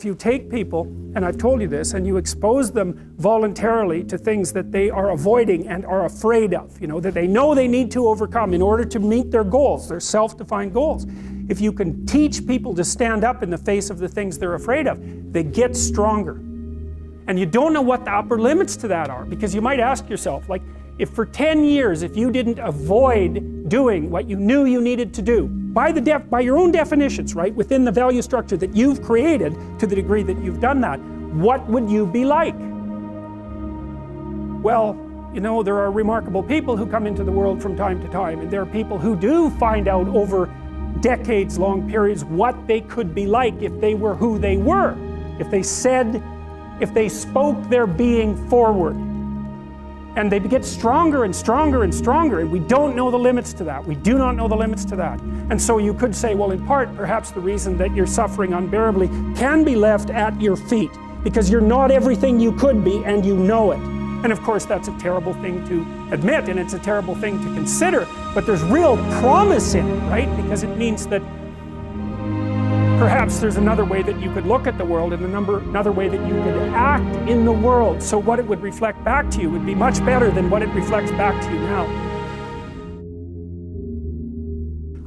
If you take people, and I've told you this, and you expose them voluntarily to things that they are avoiding and are afraid of, that they know they need to overcome in order to meet their goals, their self-defined goals. If you can teach people to stand up in the face of the things they're afraid of, they get stronger. And you don't know what the upper limits to that are, because you might ask yourself, like, if for 10 years, if you didn't avoid doing what you knew you needed to do, by your own definitions, right, within the value structure that you've created to the degree that you've done that, what would you be like? Well, there are remarkable people who come into the world from time to time, and there are people who do find out over decades-long periods what they could be like if they were who they were, if they spoke their being forward. And they get stronger and stronger and stronger, and we don't know the limits to that. We do not know the limits to that. And so you could say, well, in part, perhaps the reason that you're suffering unbearably can be left at your feet, because you're not everything you could be, and you know it. And of course, that's a terrible thing to admit, and it's a terrible thing to consider, but there's real promise in it, right? Because it means that perhaps there's another way that you could look at the world, and another way that you could act in the world, so what it would reflect back to you would be much better than what it reflects back to you now.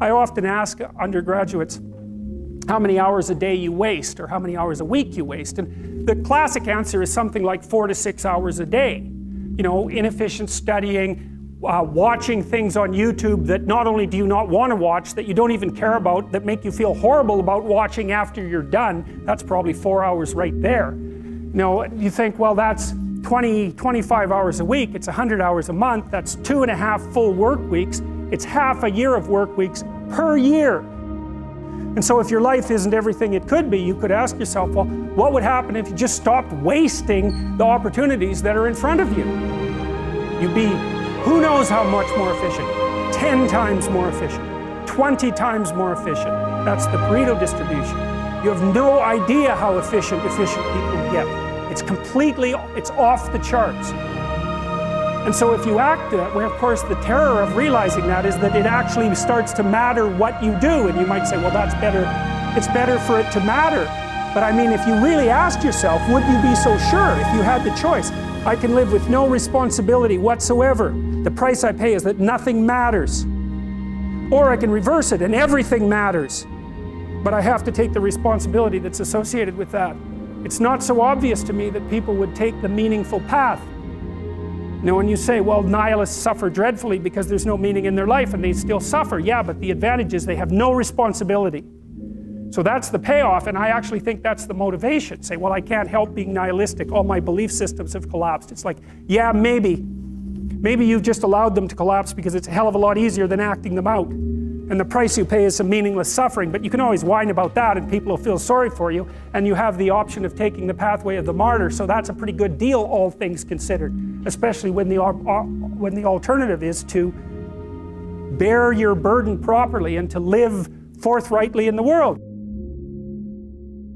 I often ask undergraduates how many hours a day you waste, or how many hours a week you waste, and the classic answer is something like 4 to 6 hours a day. Inefficient studying, watching things on YouTube that not only do you not want to watch, that you don't even care about, that make you feel horrible about watching after you're done. That's probably 4 hours right there. You think, well, that's 25 hours a week, it's 100 hours a month, that's 2.5 full work weeks, it's half a year of work weeks per year. And so if your life isn't everything it could be, you could ask yourself, well, what would happen if you just stopped wasting the opportunities that are in front of you? You'd be who knows how much more efficient? 10 times more efficient, 20 times more efficient. That's the Pareto distribution. You have no idea how efficient people get. It's off the charts. And so if you act that way, of course, the terror of realizing that is that it actually starts to matter what you do. And you might say, well, that's better. It's better for it to matter. But I mean, if you really asked yourself, would you be so sure if you had the choice? I can live with no responsibility whatsoever. The price I pay is that nothing matters. Or I can reverse it and everything matters. But I have to take the responsibility that's associated with that. It's not so obvious to me that people would take the meaningful path. When you say, well, nihilists suffer dreadfully because there's no meaning in their life and they still suffer. Yeah, but the advantage is they have no responsibility. So that's the payoff, and I actually think that's the motivation. Say, well, I can't help being nihilistic. All my belief systems have collapsed. It's like, yeah, maybe. Maybe you've just allowed them to collapse because it's a hell of a lot easier than acting them out. And the price you pay is some meaningless suffering, but you can always whine about that and people will feel sorry for you, and you have the option of taking the pathway of the martyr, so that's a pretty good deal, all things considered, especially when the alternative is to bear your burden properly and to live forthrightly in the world.